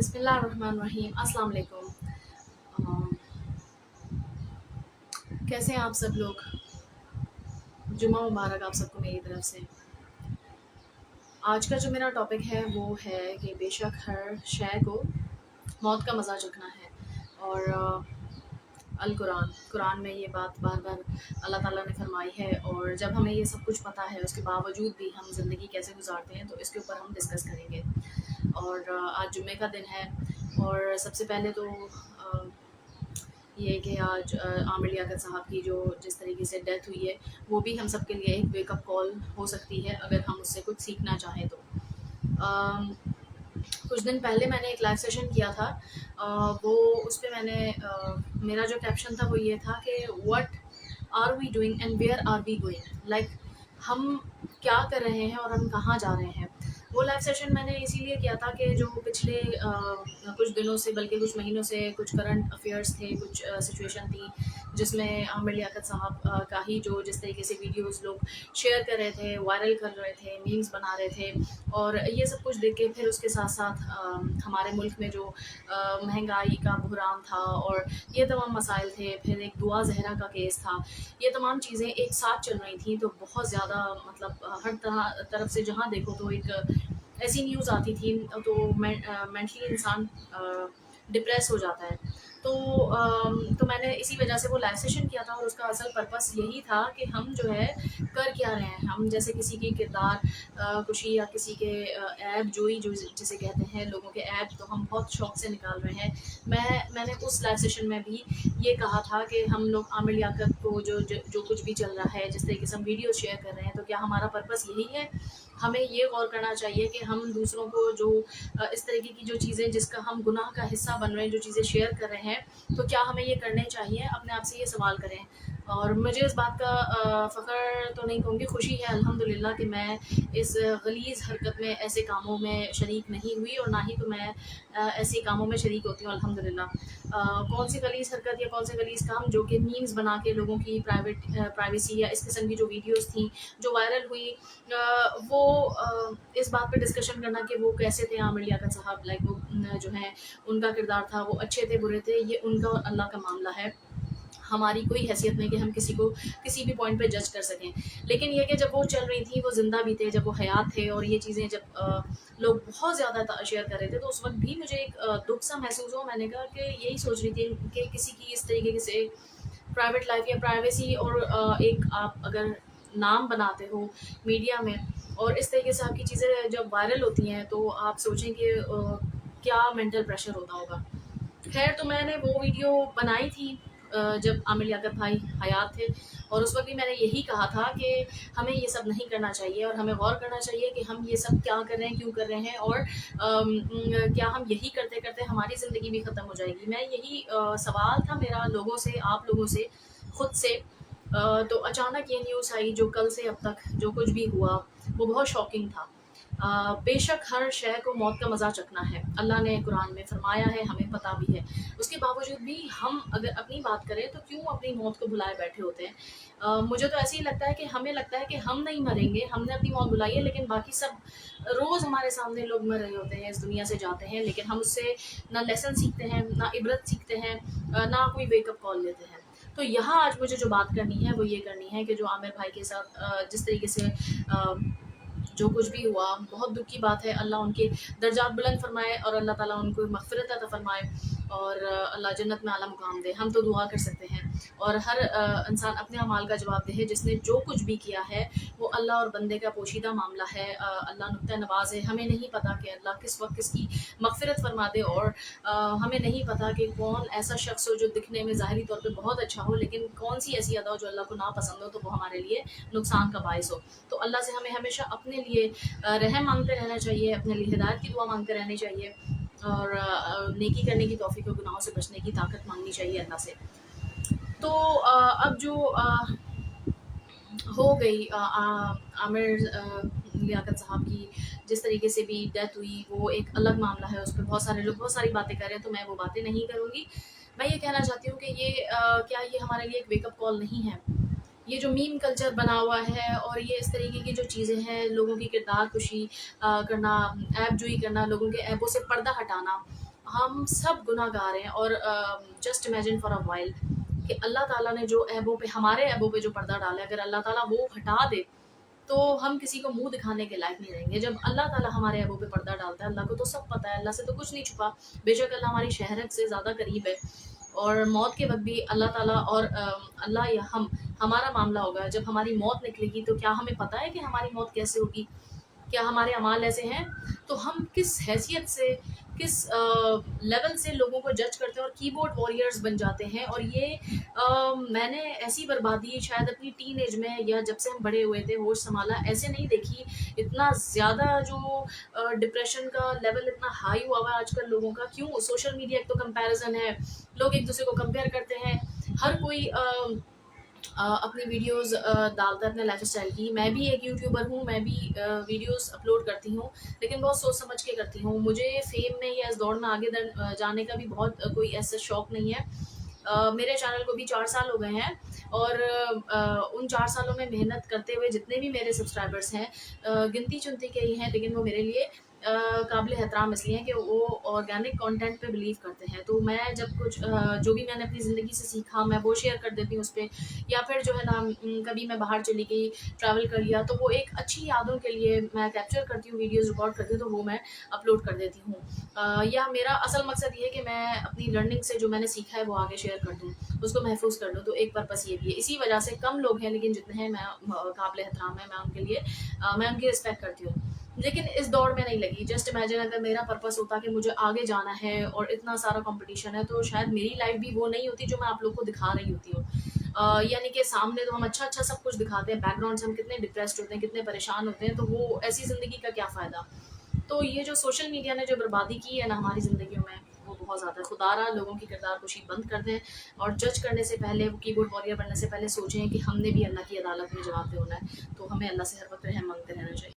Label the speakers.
Speaker 1: बिस्मिल्लाहिर्रहमानिर्रहीम। अस्सलाम वालेकुम। कैसे हैं आप सब लोग? जुम्मा मुबारक आप सबको मेरी तरफ से। आज का जो मेरा टॉपिक है वो है कि बेशक हर शय को मौत का मज़ा चखना है। और अल कुरान में ये बात बार बार अल्लाह ताला ने फरमाई है। और जब हमें ये सब कुछ पता है उसके बावजूद भी हम ज़िंदगी कैसे गुजारते हैं, तो इसके ऊपर हम डिस्कस करेंगे। और आज जुम्मे का दिन है और सबसे पहले तो ये कि आज आमिर लियाकत साहब की जो जिस तरीके से डेथ हुई है, वो भी हम सब के लिए एक वेकअप कॉल हो सकती है अगर हम उससे कुछ सीखना चाहें तो। कुछ दिन पहले मैंने एक लाइव सेशन किया था। वो उस पर मैंने मेरा जो कैप्शन था वो ये था कि what are we doing and where are we going, like हम क्या कर रहे हैं और हम कहाँ जा रहे हैं। वो लाइव सेशन मैंने इसीलिए किया था कि जो पिछले कुछ दिनों से, बल्कि कुछ महीनों से, कुछ करंट अफेयर्स थे, कुछ सिचुएशन थी जिसमें आमिर लियाकत साहब का ही जो जिस तरीके से वीडियोस लोग शेयर कर रहे थे, वायरल कर रहे थे, मीम्स बना रहे थे, और ये सब कुछ देख के फिर उसके साथ साथ हमारे मुल्क में जो महंगाई का बहरान था और ये तमाम मसाइल थे, फिर एक दुआ जहरा का केस था, ये तमाम चीज़ें एक साथ चल रही थी। तो बहुत ज़्यादा मतलब हर तरफ से जहाँ देखो तो एक ऐसी न्यूज़ आती थी, तो मेंटली इंसान डिप्रेस हो जाता है। तो मैंने इसी वजह से वो लाइव सेशन किया था और उसका असल पर्पस यही था कि हम जो है कर क्या रहे हैं। हम जैसे किसी की किरदार कुशी या किसी के ऐब जोई जो जिसे कहते हैं, लोगों के ऐब तो हम बहुत शौक से निकाल रहे हैं। मैंने उस लाइव सेशन में भी ये कहा था कि हम लोग आमिर लियाकत को जो कुछ भी चल रहा है, जिस तरीके से हम वीडियो शेयर कर रहे हैं, तो क्या हमारा पर्पस यही है? हमें ये गौर करना चाहिए कि हम दूसरों को जो इस तरीके की जो चीज़ें जिसका हम गुनाह का हिस्सा बन रहे हैं, जो चीज़ें शेयर कर रहे हैं, तो क्या हमें ये करने चाहिए? अपने आप से ये सवाल करें। और मुझे इस बात का फ़ख्र तो नहीं कहूँगी, खुशी है अल्हम्दुलिल्लाह कि मैं इस गलीज़ हरकत में, ऐसे कामों में शरीक नहीं हुई, और ना ही तो मैं ऐसे कामों में शरीक होती हूँ अल्हम्दुलिल्लाह। कौन सी गलीज़ हरकत या कौन से गलीज़ काम जो कि मीम्स बना के लोगों की प्राइवेसी या इस किस्म की जो वीडियोज़ थी जो वायरल हुई, वो इस बात पे डिस्कशन करना कि वो कैसे थे आमिर लियाकत साहब, लाइक वो जो है उनका किरदार था, वो अच्छे थे बुरे थे, ये उनका और अल्लाह का मामला है। हमारी कोई हैसियत नहीं कि हम किसी को किसी भी पॉइंट पे जज कर सकें। लेकिन ये कि जब वो चल रही थी, वो ज़िंदा भी थे, जब वो हयात थे, और ये चीज़ें जब लोग बहुत ज़्यादा शेयर कर रहे थे, तो उस वक्त भी मुझे एक दुख सा महसूस हुआ। मैंने कहा कि यही सोच रही थी कि किसी की इस तरीके से प्राइवेट लाइफ या प्राइवेसी, और एक आप अगर नाम बनाते हो मीडिया में और इस तरीके से आपकी चीज़ें जब वायरल होती हैं, तो आप सोचें कि क्या मेंटल प्रेशर होता होगा। खैर, तो मैंने वो वीडियो बनाई थी जब आमिर लियाकत भाई हयात थे, और उस वक्त भी मैंने यही कहा था कि हमें ये सब नहीं करना चाहिए और हमें गौर करना चाहिए कि हम ये सब क्या कर रहे हैं, क्यों कर रहे हैं, और क्या हम यही करते करते हमारी ज़िंदगी भी ख़त्म हो जाएगी। मैं यही सवाल था मेरा लोगों से, आप लोगों से, खुद से। तो अचानक ये न्यूज़ आई, जो कल से अब तक जो कुछ भी हुआ वो बहुत शॉकिंग था। बेशक हर शय को मौत का मज़ा चखना है, अल्लाह ने कुरान में फरमाया है, हमें पता भी है। उसके बावजूद भी हम अगर अपनी बात करें तो क्यों अपनी मौत को भुलाए बैठे होते हैं। मुझे तो ऐसे ही लगता है कि हमें लगता है कि हम नहीं मरेंगे, हमने अपनी मौत बुलाई है, लेकिन बाकी सब रोज़ हमारे सामने लोग मर रहे होते हैं, इस दुनिया से जाते हैं, लेकिन हम उससे ना लेसन सीखते हैं, ना इबरत सीखते हैं, ना कोई वेकअप कॉल लेते हैं। तो यहाँ आज मुझे जो बात करनी है वो ये करनी है कि जो आमिर भाई के साथ जिस तरीके से जो कुछ भी हुआ, बहुत दुख की बात है। अल्लाह उनके दर्जात बुलंद फरमाए और अल्लाह ताला उनको मग़फ़िरत अता फरमाए, और अल्लाह जन्नत में आला मुकाम दे। हम तो दुआ कर सकते हैं, और हर इंसान अपने अमाल का जवाब दे है। जिसने जो कुछ भी किया है वो अल्लाह और बंदे का पोशीदा मामला है। अल्लाह नुक्ता नवाज़ है। हमें नहीं पता कि अल्लाह किस वक्त किसकी मग़फ़िरत फरमा दे, और हमें नहीं पता कि कौन ऐसा शख्स हो जो दिखने में ज़ाहिरी तौर पे बहुत अच्छा हो, लेकिन कौन सी ऐसी अदा हो जो अल्लाह को नापसंद हो, तो वो हमारे लिए नुकसान का बायस हो। तो अल्लाह से हमें हमेशा अपने लिए रहम मांगते रहना चाहिए, अपने लिए हिदायत की दुआ मांगते रहनी चाहिए, और नेकी करने की तौफीक और गुनाहों से बचने की ताकत मांगनी चाहिए अल्लाह से। तो अब जो हो गई आमिर लियाकत साहब की जिस तरीके से भी डेथ हुई, वो एक अलग मामला है। उस पर बहुत सारे लोग बहुत सारी बातें कर रहे हैं, तो मैं वो बातें नहीं करूँगी। मैं ये कहना चाहती हूँ कि ये क्या ये हमारे लिए एक वेकअप कॉल नहीं है? ये जो मीम कल्चर बना हुआ है और ये इस तरीके की जो चीज़ें हैं, लोगों की किरदार कुशी करना, ऐब जोई करना, लोगों के ऐबों से पर्दा हटाना, ہم سب گناہ گار ہیں، اور just imagine for a while کہ اللہ تعالیٰ نے جو ایبوں پہ، ہمارے ایبوں پہ جو پردہ ڈالا ہے، اگر اللہ تعالیٰ وہ ہٹا دے تو ہم کسی کو منہ دکھانے کے لائق نہیں رہیں گے. جب اللہ تعالیٰ ہمارے ایبوں پہ پردہ ڈالتا ہے، اللہ کو تو سب پتہ ہے، اللہ سے تو کچھ نہیں چھپا. بے شک اللہ ہماری شہرت سے زیادہ قریب ہے، اور موت کے وقت بھی اللہ تعالیٰ اور اللہ یا ہمارا معاملہ ہوگا. جب ہماری موت نکلے گی تو کیا ہمیں پتہ ہے کہ ہماری موت کیسے ہوگی؟ کیا ہمارے اعمال ایسے ہیں؟ تو ہم کس حیثیت سے، کس لیول سے لوگوں کو جج کرتے ہیں اور کی بورڈ وارئرز بن جاتے ہیں. اور یہ میں نے ایسی بربادی شاید اپنی ٹین ایج میں، یا جب سے ہم بڑے ہوئے تھے ہوش سنبھالا، ایسے نہیں دیکھی. اتنا زیادہ جو ڈپریشن کا لیول اتنا ہائی ہوا ہوا ہے آج کل لوگوں کا. کیوں؟ سوشل میڈیا ایک تو کمپیریزن ہے، لوگ ایک دوسرے کو کمپیئر کرتے ہیں. ہر کوئی اپنی ویڈیوز ڈالتا ہے اپنے لائف اسٹائل کی. میں بھی ایک یوٹیوبر ہوں، میں بھی ویڈیوز اپلوڈ کرتی ہوں، لیکن بہت سوچ سمجھ کے کرتی ہوں. مجھے فیم میں یا اس دوڑ میں آگے جانے کا بھی بہت کوئی ایسا شوق نہیں ہے. میرے چینل کو بھی 4 سال ہو گئے ہیں، اور ان 4 سالوں میں محنت کرتے ہوئے جتنے بھی میرے سبسکرائبرس ہیں، گنتی چنتی کے ہی ہیں، لیکن وہ میرے لیے قابل احترام اس لیے ہیں کہ وہ آرگینک کانٹینٹ پہ بلیو کرتے ہیں. تو میں جب کچھ جو بھی میں نے اپنی زندگی سے سیکھا میں وہ شیئر کر دیتی ہوں اس پہ. یا پھر جو ہے نا کبھی میں باہر چلی گئی، ٹریول کر لیا، تو وہ ایک اچھی یادوں کے لیے میں کیپچر کرتی ہوں، ویڈیوز ریکارڈ کرتی ہوں، تو وہ میں اپلوڈ کر دیتی ہوں. یا میرا اصل مقصد یہ ہے کہ میں اپنی لرننگ سے جو میں نے سیکھا ہے وہ آگے شیئر کر دوں، اس کو محفوظ کر دوں. تو ایک پرپس یہ بھی ہے. اسی وجہ سے کم لوگ ہیں، لیکن جتنے ہیں میں قابل احترام ہے، میں ان کے لیے میں ان کی رسپیکٹ کرتی ہوں. لیکن اس دوڑ میں نہیں لگی. جسٹ امیجن اگر میرا پرپس ہوتا کہ مجھے آگے جانا ہے اور اتنا سارا کمپٹیشن ہے، تو شاید میری لائف بھی وہ نہیں ہوتی جو میں آپ لوگ کو دکھا رہی ہوتی ہوں. یعنی کہ سامنے تو ہم اچھا سب کچھ دکھاتے ہیں، بیک گراؤنڈ سے ہم کتنے ڈپریسڈ ہوتے ہیں، کتنے پریشان ہوتے ہیں، تو وہ ایسی زندگی کا کیا فائدہ؟ تو یہ جو سوشل میڈیا نے جو بربادی کی ہے نا ہماری زندگیوں میں، وہ بہت زیادہ. خدا را لوگوں کی کردار کشی بند کر دیں، اور جج کرنے سے پہلے، کی بورڈ وارئر بننے سے پہلے سوچیں کہ ہم نے بھی اللہ کی عدالت میں جواب دے ہونا ہے. تو ہمیں اللہ سے ہر وقت رحم مانگتے رہنا چاہیے.